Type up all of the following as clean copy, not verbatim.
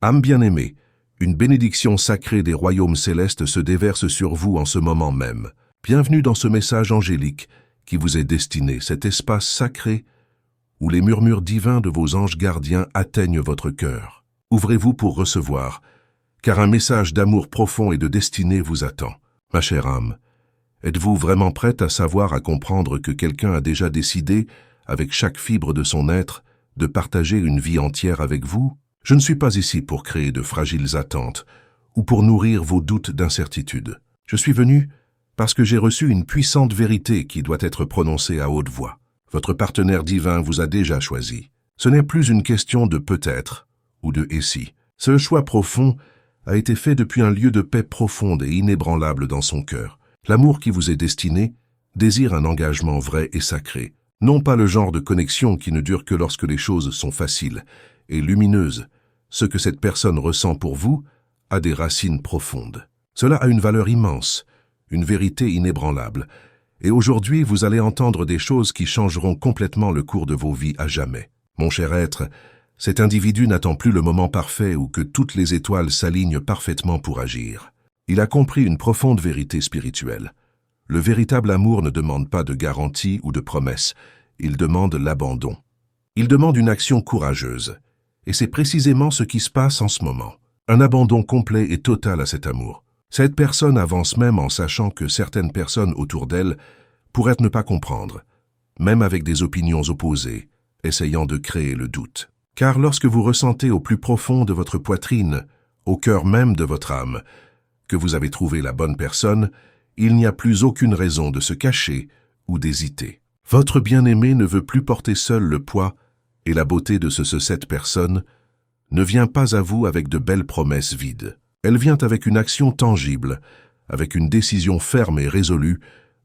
Âme bien-aimée, une bénédiction sacrée des royaumes célestes se déverse sur vous en ce moment même. Bienvenue dans ce message angélique qui vous est destiné, cet espace sacré où les murmures divins de vos anges gardiens atteignent votre cœur. Ouvrez-vous pour recevoir, car un message d'amour profond et de destinée vous attend. Ma chère âme, êtes-vous vraiment prête à savoir, à comprendre que quelqu'un a déjà décidé, avec chaque fibre de son être, de partager une vie entière avec vous? Je ne suis pas ici pour créer de fragiles attentes ou pour nourrir vos doutes d'incertitude. Je suis venu parce que j'ai reçu une puissante vérité qui doit être prononcée à haute voix. Votre partenaire divin vous a déjà choisi. Ce n'est plus une question de peut-être ou de et si. Ce choix profond a été fait depuis un lieu de paix profonde et inébranlable dans son cœur. L'amour qui vous est destiné désire un engagement vrai et sacré, non pas le genre de connexion qui ne dure que lorsque les choses sont faciles et lumineuses. Ce que cette personne ressent pour vous a des racines profondes. Cela a une valeur immense, une vérité inébranlable. Et aujourd'hui, vous allez entendre des choses qui changeront complètement le cours de vos vies à jamais. Mon cher être, cet individu n'attend plus le moment parfait où que toutes les étoiles s'alignent parfaitement pour agir. Il a compris une profonde vérité spirituelle. Le véritable amour ne demande pas de garantie ou de promesse, il demande l'abandon. Il demande une action courageuse. Et c'est précisément ce qui se passe en ce moment. Un abandon complet et total à cet amour. Cette personne avance même en sachant que certaines personnes autour d'elle pourraient ne pas comprendre, même avec des opinions opposées, essayant de créer le doute. Car lorsque vous ressentez au plus profond de votre poitrine, au cœur même de votre âme, que vous avez trouvé la bonne personne, il n'y a plus aucune raison de se cacher ou d'hésiter. Votre bien-aimé ne veut plus porter seul le poids et la beauté de cette personne ne vient pas à vous avec de belles promesses vides. Elle vient avec une action tangible, avec une décision ferme et résolue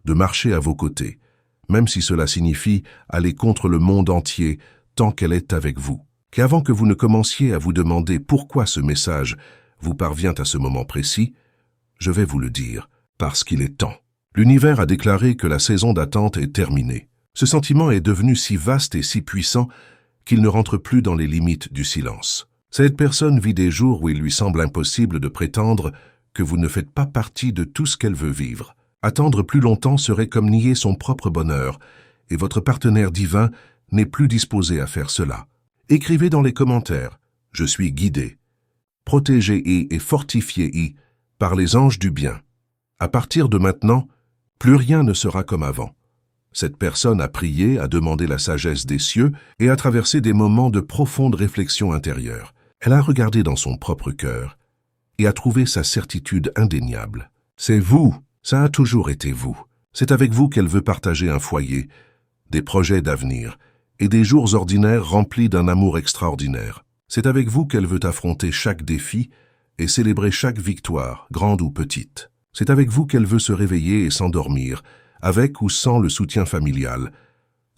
de marcher à vos côtés, même si cela signifie aller contre le monde entier tant qu'elle est avec vous. Qu'avant que vous ne commenciez à vous demander pourquoi ce message vous parvient à ce moment précis, je vais vous le dire, parce qu'il est temps. L'univers a déclaré que la saison d'attente est terminée. Ce sentiment est devenu si vaste et si puissant qu'il ne rentre plus dans les limites du silence. Cette personne vit des jours où il lui semble impossible de prétendre que vous ne faites pas partie de tout ce qu'elle veut vivre. Attendre plus longtemps serait comme nier son propre bonheur, et votre partenaire divin n'est plus disposé à faire cela. Écrivez dans les commentaires « Je suis guidé, protégé et fortifié par les anges du bien. À partir de maintenant, plus rien ne sera comme avant. » Cette personne a prié, a demandé la sagesse des cieux et a traversé des moments de profonde réflexion intérieure. Elle a regardé dans son propre cœur et a trouvé sa certitude indéniable. C'est vous, ça a toujours été vous. C'est avec vous qu'elle veut partager un foyer, des projets d'avenir et des jours ordinaires remplis d'un amour extraordinaire. C'est avec vous qu'elle veut affronter chaque défi et célébrer chaque victoire, grande ou petite. C'est avec vous qu'elle veut se réveiller et s'endormir, avec ou sans le soutien familial,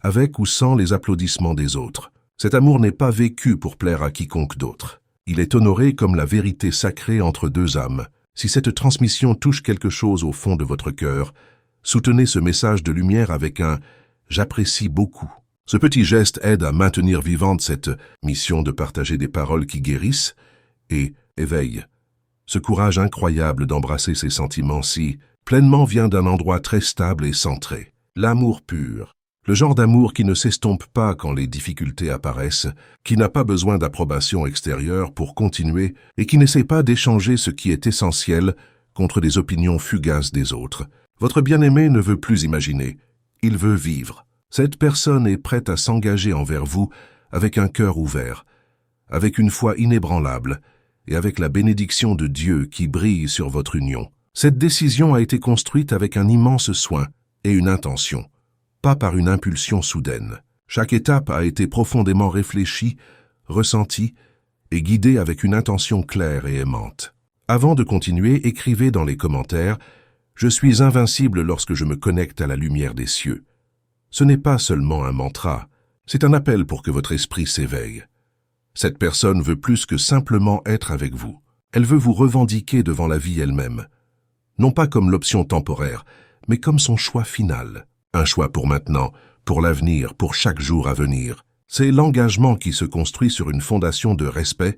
avec ou sans les applaudissements des autres. Cet amour n'est pas vécu pour plaire à quiconque d'autre. Il est honoré comme la vérité sacrée entre deux âmes. Si cette transmission touche quelque chose au fond de votre cœur, soutenez ce message de lumière avec un « j'apprécie beaucoup ». Ce petit geste aide à maintenir vivante cette mission de partager des paroles qui guérissent et éveillent. Ce courage incroyable d'embrasser ces sentiments si pleinement vient d'un endroit très stable et centré. L'amour pur. Le genre d'amour qui ne s'estompe pas quand les difficultés apparaissent, qui n'a pas besoin d'approbation extérieure pour continuer et qui n'essaie pas d'échanger ce qui est essentiel contre des opinions fugaces des autres. Votre bien-aimé ne veut plus imaginer, il veut vivre. Cette personne est prête à s'engager envers vous avec un cœur ouvert, avec une foi inébranlable et avec la bénédiction de Dieu qui brille sur votre union. Cette décision a été construite avec un immense soin et une intention, pas par une impulsion soudaine. Chaque étape a été profondément réfléchie, ressentie et guidée avec une intention claire et aimante. Avant de continuer, écrivez dans les commentaires « Je suis invincible lorsque je me connecte à la lumière des cieux ». Ce n'est pas seulement un mantra, c'est un appel pour que votre esprit s'éveille. Cette personne veut plus que simplement être avec vous. Elle veut vous revendiquer devant la vie elle-même. Non pas comme l'option temporaire, mais comme son choix final. Un choix pour maintenant, pour l'avenir, pour chaque jour à venir. C'est l'engagement qui se construit sur une fondation de respect,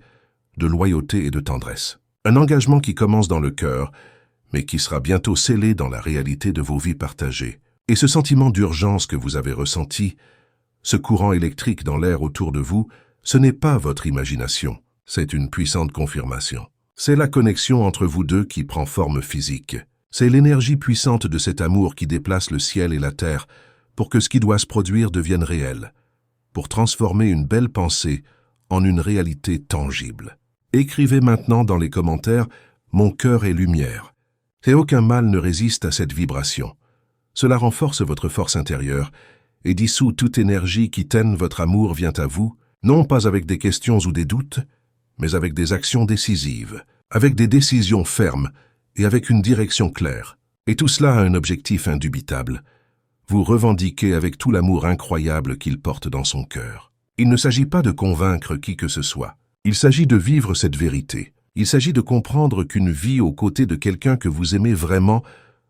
de loyauté et de tendresse. Un engagement qui commence dans le cœur, mais qui sera bientôt scellé dans la réalité de vos vies partagées. Et ce sentiment d'urgence que vous avez ressenti, ce courant électrique dans l'air autour de vous, ce n'est pas votre imagination, c'est une puissante confirmation. C'est la connexion entre vous deux qui prend forme physique. C'est l'énergie puissante de cet amour qui déplace le ciel et la terre pour que ce qui doit se produire devienne réel, pour transformer une belle pensée en une réalité tangible. Écrivez maintenant dans les commentaires « Mon cœur est lumière ». Et aucun mal ne résiste à cette vibration. Cela renforce votre force intérieure et dissout toute énergie qui tenne votre amour vient à vous, non pas avec des questions ou des doutes, mais avec des actions décisives, avec des décisions fermes et avec une direction claire. Et tout cela a un objectif indubitable. Vous revendiquez avec tout l'amour incroyable qu'il porte dans son cœur. Il ne s'agit pas de convaincre qui que ce soit. Il s'agit de vivre cette vérité. Il s'agit de comprendre qu'une vie aux côtés de quelqu'un que vous aimez vraiment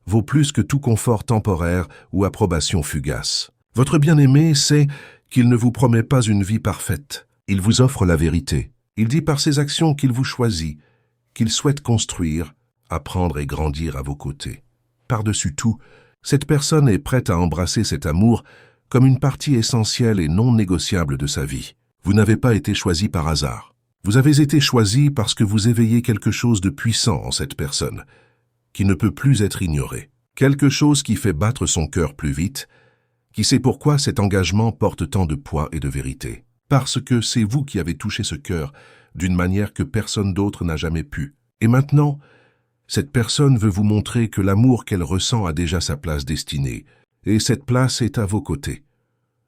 vaut plus que tout confort temporaire ou approbation fugace. Votre bien-aimé sait qu'il ne vous promet pas une vie parfaite. Il vous offre la vérité. Il dit par ses actions qu'il vous choisit, qu'il souhaite construire, apprendre et grandir à vos côtés. Par-dessus tout, cette personne est prête à embrasser cet amour comme une partie essentielle et non négociable de sa vie. Vous n'avez pas été choisi par hasard. Vous avez été choisi parce que vous éveillez quelque chose de puissant en cette personne, qui ne peut plus être ignoré. Quelque chose qui fait battre son cœur plus vite, qui sait pourquoi cet engagement porte tant de poids et de vérité. Parce que c'est vous qui avez touché ce cœur d'une manière que personne d'autre n'a jamais pu. Et maintenant, cette personne veut vous montrer que l'amour qu'elle ressent a déjà sa place destinée, et cette place est à vos côtés.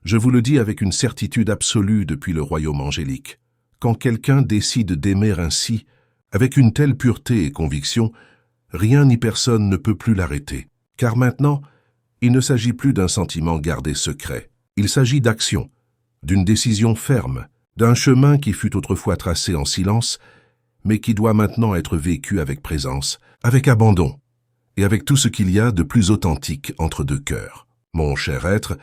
Je vous le dis avec une certitude absolue depuis le royaume angélique. Quand quelqu'un décide d'aimer ainsi, avec une telle pureté et conviction, rien ni personne ne peut plus l'arrêter. Car maintenant, il ne s'agit plus d'un sentiment gardé secret. Il s'agit d'action, d'une décision ferme, d'un chemin qui fut autrefois tracé en silence, mais qui doit maintenant être vécu avec présence, avec abandon, et avec tout ce qu'il y a de plus authentique entre deux cœurs. Mon cher être,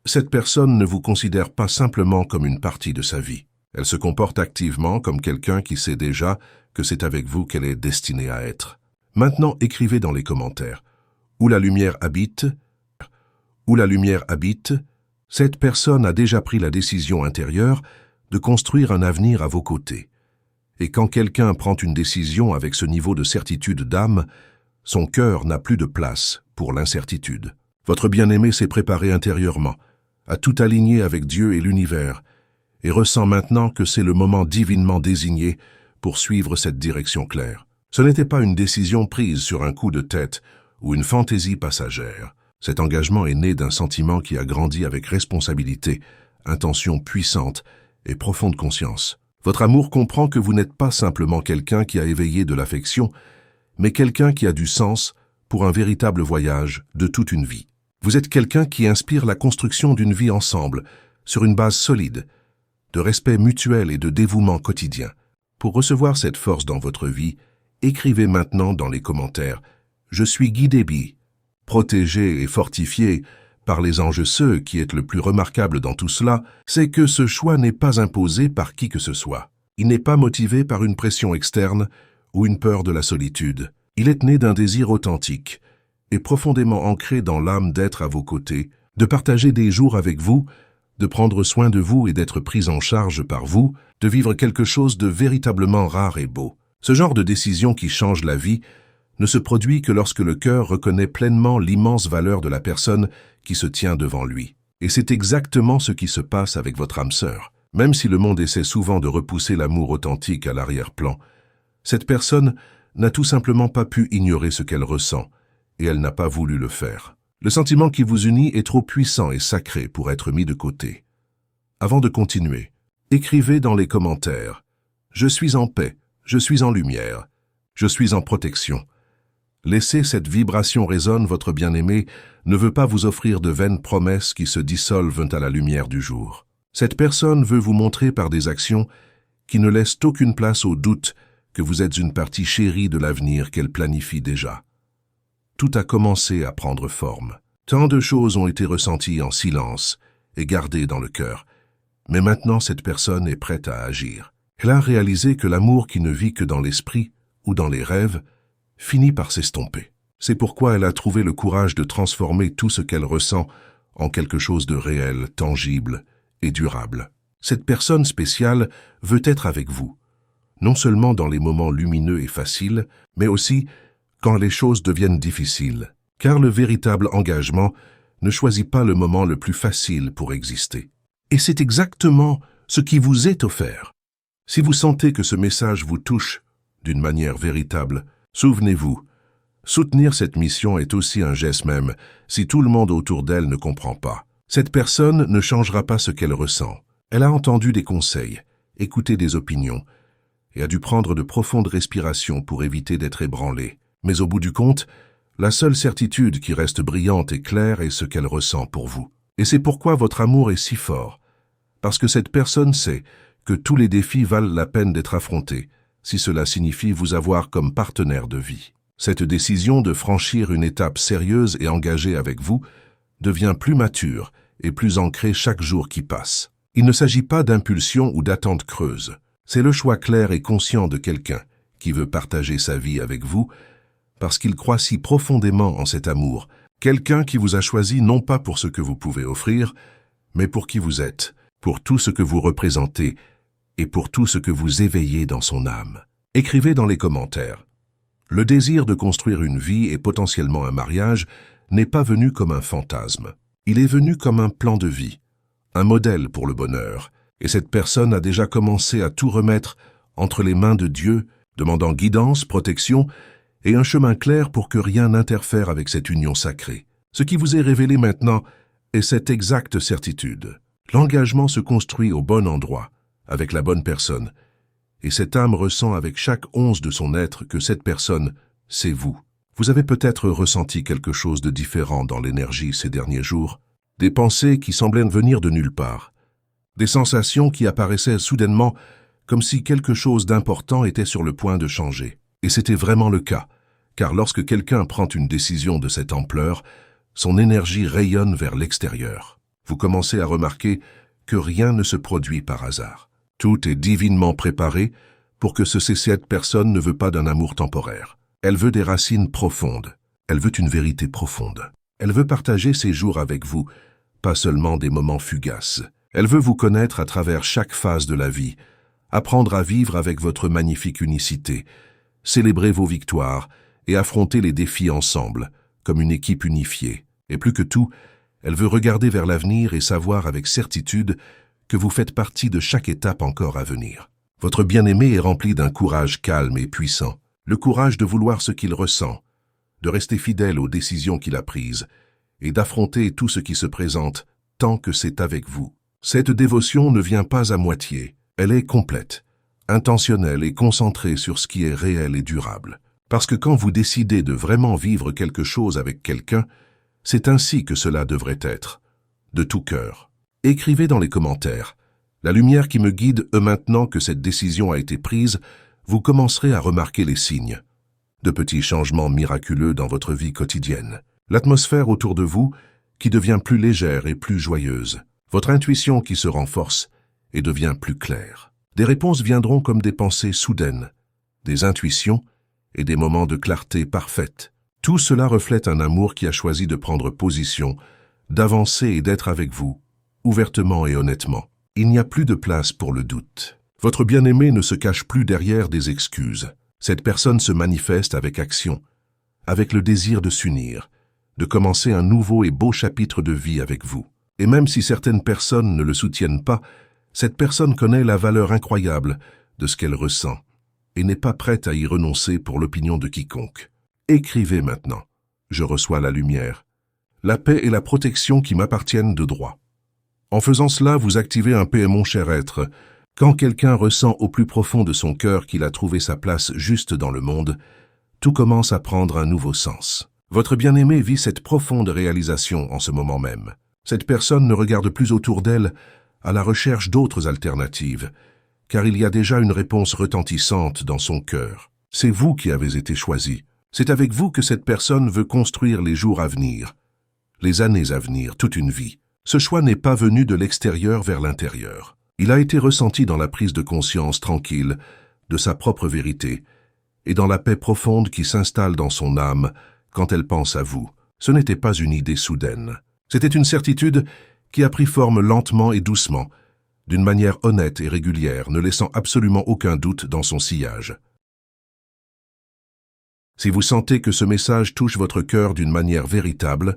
cette personne ne vous considère pas simplement comme une partie de sa vie. Elle se comporte activement comme quelqu'un qui sait déjà que c'est avec vous qu'elle est destinée à être. Maintenant, écrivez dans les commentaires « Où la lumière habite ?» Où la lumière habite, cette personne a déjà pris la décision intérieure de construire un avenir à vos côtés. Et quand quelqu'un prend une décision avec ce niveau de certitude d'âme, son cœur n'a plus de place pour l'incertitude. Votre bien-aimé s'est préparé intérieurement, a tout aligné avec Dieu et l'univers, et ressent maintenant que c'est le moment divinement désigné pour suivre cette direction claire. Ce n'était pas une décision prise sur un coup de tête ou une fantaisie passagère. Cet engagement est né d'un sentiment qui a grandi avec responsabilité, intention puissante et profonde conscience. Votre amour comprend que vous n'êtes pas simplement quelqu'un qui a éveillé de l'affection, mais quelqu'un qui a du sens pour un véritable voyage de toute une vie. Vous êtes quelqu'un qui inspire la construction d'une vie ensemble, sur une base solide, de respect mutuel et de dévouement quotidien. Pour recevoir cette force dans votre vie, écrivez maintenant dans les commentaires « Je suis guidé bi ». Protégé et fortifié par les anges, ce qui est le plus remarquable dans tout cela, c'est que ce choix n'est pas imposé par qui que ce soit. Il n'est pas motivé par une pression externe ou une peur de la solitude. Il est né d'un désir authentique et profondément ancré dans l'âme d'être à vos côtés, de partager des jours avec vous, de prendre soin de vous et d'être pris en charge par vous, de vivre quelque chose de véritablement rare et beau. Ce genre de décision qui change la vie ne se produit que lorsque le cœur reconnaît pleinement l'immense valeur de la personne qui se tient devant lui. Et c'est exactement ce qui se passe avec votre âme sœur. Même si le monde essaie souvent de repousser l'amour authentique à l'arrière-plan, cette personne n'a tout simplement pas pu ignorer ce qu'elle ressent, et elle n'a pas voulu le faire. Le sentiment qui vous unit est trop puissant et sacré pour être mis de côté. Avant de continuer, écrivez dans les commentaires « Je suis en paix, je suis en lumière, je suis en protection ». Laissez cette vibration résonne, votre bien-aimé ne veut pas vous offrir de vaines promesses qui se dissolvent à la lumière du jour. Cette personne veut vous montrer par des actions qui ne laissent aucune place au doute que vous êtes une partie chérie de l'avenir qu'elle planifie déjà. Tout a commencé à prendre forme. Tant de choses ont été ressenties en silence et gardées dans le cœur. Mais maintenant, cette personne est prête à agir. Elle a réalisé que l'amour qui ne vit que dans l'esprit ou dans les rêves finit par s'estomper. C'est pourquoi elle a trouvé le courage de transformer tout ce qu'elle ressent en quelque chose de réel, tangible et durable. Cette personne spéciale veut être avec vous, non seulement dans les moments lumineux et faciles, mais aussi quand les choses deviennent difficiles, car le véritable engagement ne choisit pas le moment le plus facile pour exister. Et c'est exactement ce qui vous est offert. Si vous sentez que ce message vous touche d'une manière véritable, souvenez-vous, soutenir cette mission est aussi un geste même si tout le monde autour d'elle ne comprend pas. Cette personne ne changera pas ce qu'elle ressent. Elle a entendu des conseils, écouté des opinions et a dû prendre de profondes respirations pour éviter d'être ébranlée. Mais au bout du compte, la seule certitude qui reste brillante et claire est ce qu'elle ressent pour vous. Et c'est pourquoi votre amour est si fort. Parce que cette personne sait que tous les défis valent la peine d'être affrontés, si cela signifie vous avoir comme partenaire de vie. Cette décision de franchir une étape sérieuse et engagée avec vous devient plus mature et plus ancrée chaque jour qui passe. Il ne s'agit pas d'impulsion ou d'attente creuse. C'est le choix clair et conscient de quelqu'un qui veut partager sa vie avec vous parce qu'il croit si profondément en cet amour. Quelqu'un qui vous a choisi non pas pour ce que vous pouvez offrir, mais pour qui vous êtes, pour tout ce que vous représentez et pour tout ce que vous éveillez dans son âme. Écrivez dans les commentaires. Le désir de construire une vie et potentiellement un mariage n'est pas venu comme un fantasme. Il est venu comme un plan de vie, un modèle pour le bonheur. Et cette personne a déjà commencé à tout remettre entre les mains de Dieu, demandant guidance, protection et un chemin clair pour que rien n'interfère avec cette union sacrée. Ce qui vous est révélé maintenant est cette exacte certitude. L'engagement se construit au bon endroit, avec la bonne personne, et cette âme ressent avec chaque once de son être que cette personne, c'est vous. Vous avez peut-être ressenti quelque chose de différent dans l'énergie ces derniers jours, des pensées qui semblaient venir de nulle part, des sensations qui apparaissaient soudainement comme si quelque chose d'important était sur le point de changer. Et c'était vraiment le cas, car lorsque quelqu'un prend une décision de cette ampleur, son énergie rayonne vers l'extérieur. Vous commencez à remarquer que rien ne se produit par hasard. Tout est divinement préparé pour que cette personne ne veut pas d'un amour temporaire. Elle veut des racines profondes. Elle veut une vérité profonde. Elle veut partager ses jours avec vous, pas seulement des moments fugaces. Elle veut vous connaître à travers chaque phase de la vie, apprendre à vivre avec votre magnifique unicité, célébrer vos victoires et affronter les défis ensemble, comme une équipe unifiée. Et plus que tout, elle veut regarder vers l'avenir et savoir avec certitude que vous faites partie de chaque étape encore à venir. Votre bien-aimé est rempli d'un courage calme et puissant, le courage de vouloir ce qu'il ressent, de rester fidèle aux décisions qu'il a prises et d'affronter tout ce qui se présente tant que c'est avec vous. Cette dévotion ne vient pas à moitié, elle est complète, intentionnelle et concentrée sur ce qui est réel et durable. Parce que quand vous décidez de vraiment vivre quelque chose avec quelqu'un, c'est ainsi que cela devrait être, de tout cœur. Écrivez dans les commentaires. La lumière qui me guide, maintenant que cette décision a été prise, vous commencerez à remarquer les signes. De petits changements miraculeux dans votre vie quotidienne. L'atmosphère autour de vous qui devient plus légère et plus joyeuse. Votre intuition qui se renforce et devient plus claire. Des réponses viendront comme des pensées soudaines, des intuitions et des moments de clarté parfaite. Tout cela reflète un amour qui a choisi de prendre position, d'avancer et d'être avec vous, ouvertement et honnêtement. Il n'y a plus de place pour le doute. Votre bien-aimé ne se cache plus derrière des excuses. Cette personne se manifeste avec action, avec le désir de s'unir, de commencer un nouveau et beau chapitre de vie avec vous. Et même si certaines personnes ne le soutiennent pas, cette personne connaît la valeur incroyable de ce qu'elle ressent et n'est pas prête à y renoncer pour l'opinion de quiconque. Écrivez maintenant. Je reçois la lumière, la paix et la protection qui m'appartiennent de droit. En faisant cela, vous activez un paix, mon cher être. Quand quelqu'un ressent au plus profond de son cœur qu'il a trouvé sa place juste dans le monde, tout commence à prendre un nouveau sens. Votre bien-aimé vit cette profonde réalisation en ce moment même. Cette personne ne regarde plus autour d'elle à la recherche d'autres alternatives, car il y a déjà une réponse retentissante dans son cœur. C'est vous qui avez été choisi. C'est avec vous que cette personne veut construire les jours à venir, les années à venir, toute une vie. Ce choix n'est pas venu de l'extérieur vers l'intérieur. Il a été ressenti dans la prise de conscience tranquille de sa propre vérité et dans la paix profonde qui s'installe dans son âme quand elle pense à vous. Ce n'était pas une idée soudaine. C'était une certitude qui a pris forme lentement et doucement, d'une manière honnête et régulière, ne laissant absolument aucun doute dans son sillage. Si vous sentez que ce message touche votre cœur d'une manière véritable,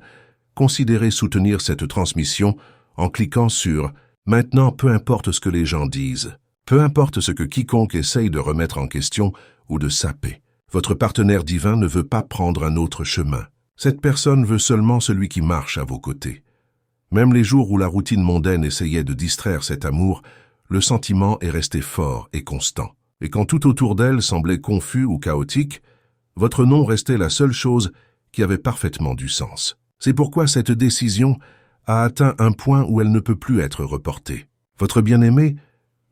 considérez soutenir cette transmission en cliquant sur « Maintenant, peu importe ce que les gens disent, peu importe ce que quiconque essaye de remettre en question ou de saper. Votre partenaire divin ne veut pas prendre un autre chemin. Cette personne veut seulement celui qui marche à vos côtés. » Même les jours où la routine mondaine essayait de distraire cet amour, le sentiment est resté fort et constant. Et quand tout autour d'elle semblait confus ou chaotique, votre nom restait la seule chose qui avait parfaitement du sens. C'est pourquoi cette décision a atteint un point où elle ne peut plus être reportée. Votre bien-aimé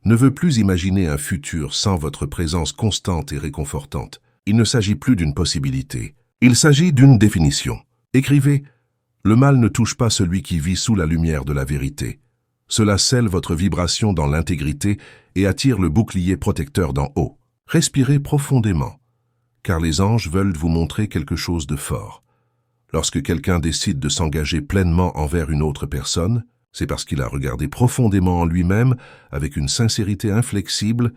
ne veut plus imaginer un futur sans votre présence constante et réconfortante. Il ne s'agit plus d'une possibilité. Il s'agit d'une définition. Écrivez « Le mal ne touche pas celui qui vit sous la lumière de la vérité. Cela scelle votre vibration dans l'intégrité et attire le bouclier protecteur d'en haut. Respirez profondément, car les anges veulent vous montrer quelque chose de fort. Lorsque quelqu'un décide de s'engager pleinement envers une autre personne, c'est parce qu'il a regardé profondément en lui-même avec une sincérité inflexible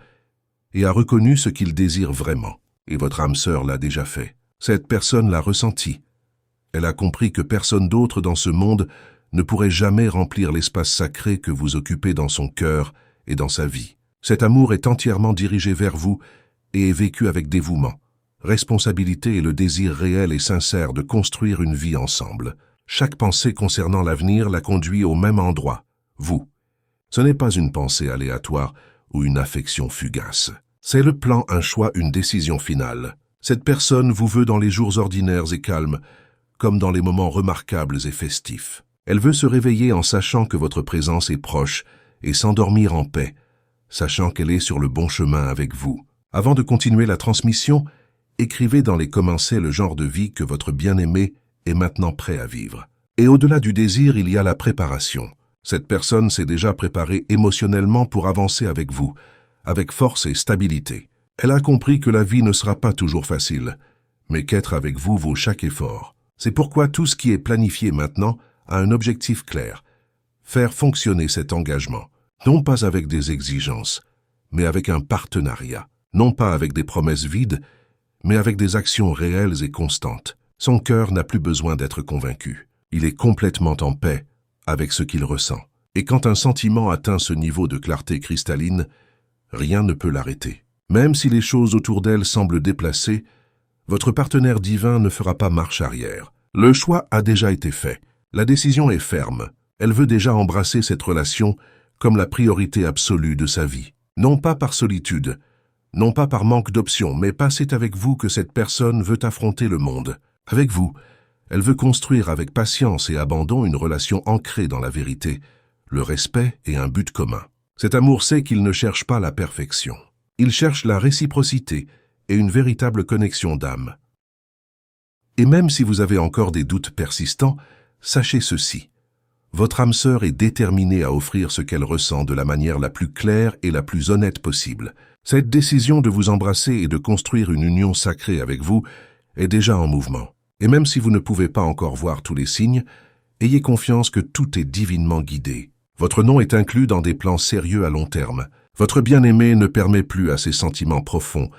et a reconnu ce qu'il désire vraiment. Et votre âme sœur l'a déjà fait. Cette personne l'a ressenti. Elle a compris que personne d'autre dans ce monde ne pourrait jamais remplir l'espace sacré que vous occupez dans son cœur et dans sa vie. Cet amour est entièrement dirigé vers vous et est vécu avec dévouement, responsabilité et le désir réel et sincère de construire une vie ensemble. Chaque pensée concernant l'avenir la conduit au même endroit, vous. Ce n'est pas une pensée aléatoire ou une affection fugace. C'est le plan, un choix, une décision finale. Cette personne vous veut dans les jours ordinaires et calmes, comme dans les moments remarquables et festifs. Elle veut se réveiller en sachant que votre présence est proche et s'endormir en paix, sachant qu'elle est sur le bon chemin avec vous. Avant de continuer la transmission, écrivez dans les commentaires le genre de vie que votre bien-aimé est maintenant prêt à vivre. Et au-delà du désir, il y a la préparation. Cette personne s'est déjà préparée émotionnellement pour avancer avec vous, avec force et stabilité. Elle a compris que la vie ne sera pas toujours facile, mais qu'être avec vous vaut chaque effort. C'est pourquoi tout ce qui est planifié maintenant a un objectif clair, faire fonctionner cet engagement, non pas avec des exigences, mais avec un partenariat, non pas avec des promesses vides, mais avec des actions réelles et constantes. Son cœur n'a plus besoin d'être convaincu. Il est complètement en paix avec ce qu'il ressent. Et quand un sentiment atteint ce niveau de clarté cristalline, rien ne peut l'arrêter. Même si les choses autour d'elle semblent déplacées, votre partenaire divin ne fera pas marche arrière. Le choix a déjà été fait. La décision est ferme. Elle veut déjà embrasser cette relation comme la priorité absolue de sa vie. Non pas par solitude, non pas par manque d'options, mais c'est avec vous que cette personne veut affronter le monde. Avec vous, elle veut construire avec patience et abandon une relation ancrée dans la vérité, le respect et un but commun. Cet amour sait qu'il ne cherche pas la perfection. Il cherche la réciprocité et une véritable connexion d'âme. Et même si vous avez encore des doutes persistants, sachez ceci. Votre âme sœur est déterminée à offrir ce qu'elle ressent de la manière la plus claire et la plus honnête possible. Cette décision de vous embrasser et de construire une union sacrée avec vous est déjà en mouvement. Et même si vous ne pouvez pas encore voir tous les signes, ayez confiance que tout est divinement guidé. Votre nom est inclus dans des plans sérieux à long terme. Votre bien-aimé ne permet plus à ses sentiments profonds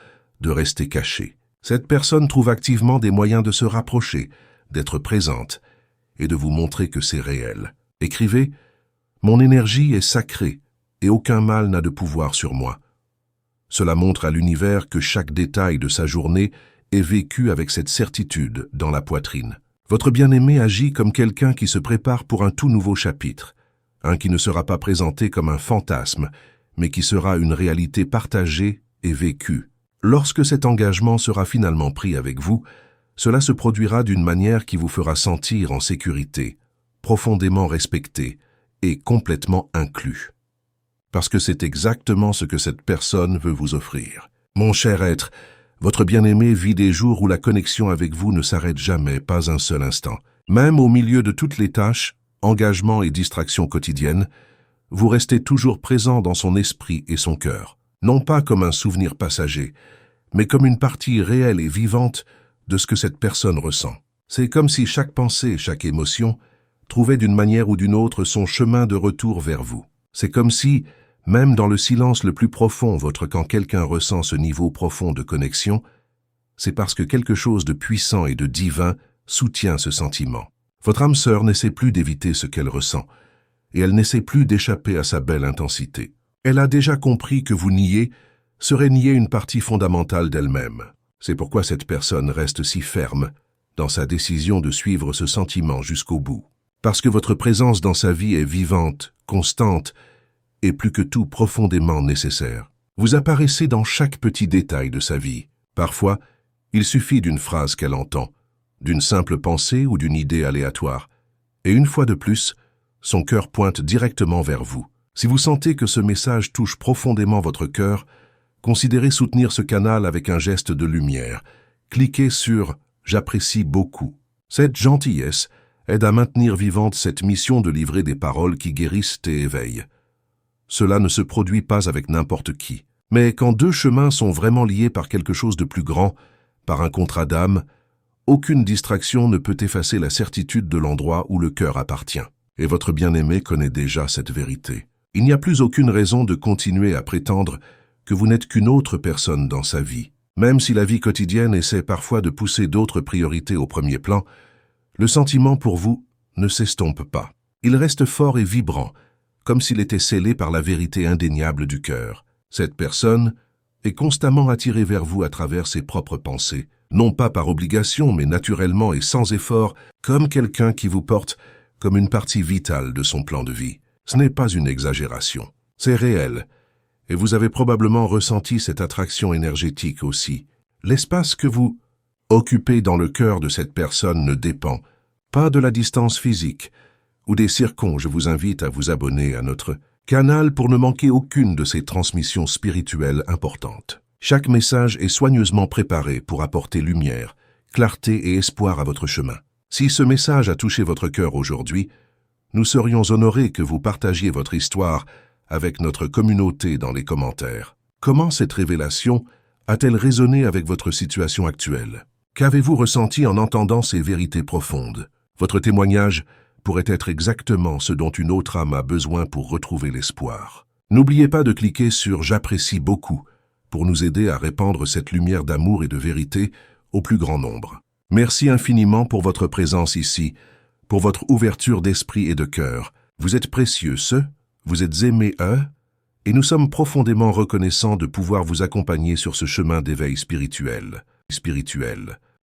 de rester cachés. Cette personne trouve activement des moyens de se rapprocher, d'être présente et de vous montrer que c'est réel. Écrivez « Mon énergie est sacrée et aucun mal n'a de pouvoir sur moi. » Cela montre à l'univers que chaque détail de sa journée est vécu avec cette certitude dans la poitrine. Votre bien-aimé agit comme quelqu'un qui se prépare pour un tout nouveau chapitre, un qui ne sera pas présenté comme un fantasme, mais qui sera une réalité partagée et vécue. Lorsque cet engagement sera finalement pris avec vous, cela se produira d'une manière qui vous fera sentir en sécurité, profondément respecté et complètement inclus. Parce que c'est exactement ce que cette personne veut vous offrir. Mon cher être, votre bien-aimé vit des jours où la connexion avec vous ne s'arrête jamais, pas un seul instant. Même au milieu de toutes les tâches, engagements et distractions quotidiennes, vous restez toujours présent dans son esprit et son cœur, non pas comme un souvenir passager, mais comme une partie réelle et vivante de ce que cette personne ressent. C'est comme si chaque pensée, chaque émotion, trouvait d'une manière ou d'une autre son chemin de retour vers vous. C'est comme si, même dans le silence le plus profond, quand quelqu'un ressent ce niveau profond de connexion, c'est parce que quelque chose de puissant et de divin soutient ce sentiment. Votre âme sœur n'essaie plus d'éviter ce qu'elle ressent, et elle n'essaie plus d'échapper à sa belle intensité. Elle a déjà compris que vous nier serait nier une partie fondamentale d'elle-même. C'est pourquoi cette personne reste si ferme dans sa décision de suivre ce sentiment jusqu'au bout. Parce que votre présence dans sa vie est vivante, constante, et plus que tout profondément nécessaire. Vous apparaissez dans chaque petit détail de sa vie. Parfois, il suffit d'une phrase qu'elle entend, d'une simple pensée ou d'une idée aléatoire. Et une fois de plus, son cœur pointe directement vers vous. Si vous sentez que ce message touche profondément votre cœur, considérez soutenir ce canal avec un geste de lumière. Cliquez sur « J'apprécie beaucoup ». Cette gentillesse aide à maintenir vivante cette mission de livrer des paroles qui guérissent et éveillent. Cela ne se produit pas avec n'importe qui. Mais quand deux chemins sont vraiment liés par quelque chose de plus grand, par un contrat d'âme, aucune distraction ne peut effacer la certitude de l'endroit où le cœur appartient. Et votre bien-aimé connaît déjà cette vérité. Il n'y a plus aucune raison de continuer à prétendre que vous n'êtes qu'une autre personne dans sa vie. Même si la vie quotidienne essaie parfois de pousser d'autres priorités au premier plan, le sentiment pour vous ne s'estompe pas. Il reste fort et vibrant, comme s'il était scellé par la vérité indéniable du cœur. Cette personne est constamment attirée vers vous à travers ses propres pensées, non pas par obligation, mais naturellement et sans effort, comme quelqu'un qui vous porte comme une partie vitale de son plan de vie. Ce n'est pas une exagération, c'est réel, et vous avez probablement ressenti cette attraction énergétique aussi. L'espace que vous occupez dans le cœur de cette personne ne dépend pas de la distance physique ou des circons. Je vous invite à vous abonner à notre canal pour ne manquer aucune de ces transmissions spirituelles importantes. Chaque message est soigneusement préparé pour apporter lumière, clarté et espoir à votre chemin. Si ce message a touché votre cœur aujourd'hui, nous serions honorés que vous partagiez votre histoire avec notre communauté dans les commentaires. Comment cette révélation a-t-elle résonné avec votre situation actuelle? Qu'avez-vous ressenti en entendant ces vérités profondes? Votre témoignage pourrait être exactement ce dont une autre âme a besoin pour retrouver l'espoir. N'oubliez pas de cliquer sur « J'apprécie beaucoup » pour nous aider à répandre cette lumière d'amour et de vérité au plus grand nombre. Merci infiniment pour votre présence ici, pour votre ouverture d'esprit et de cœur. Vous êtes précieux, vous êtes aimés, et nous sommes profondément reconnaissants de pouvoir vous accompagner sur ce chemin d'éveil spirituel.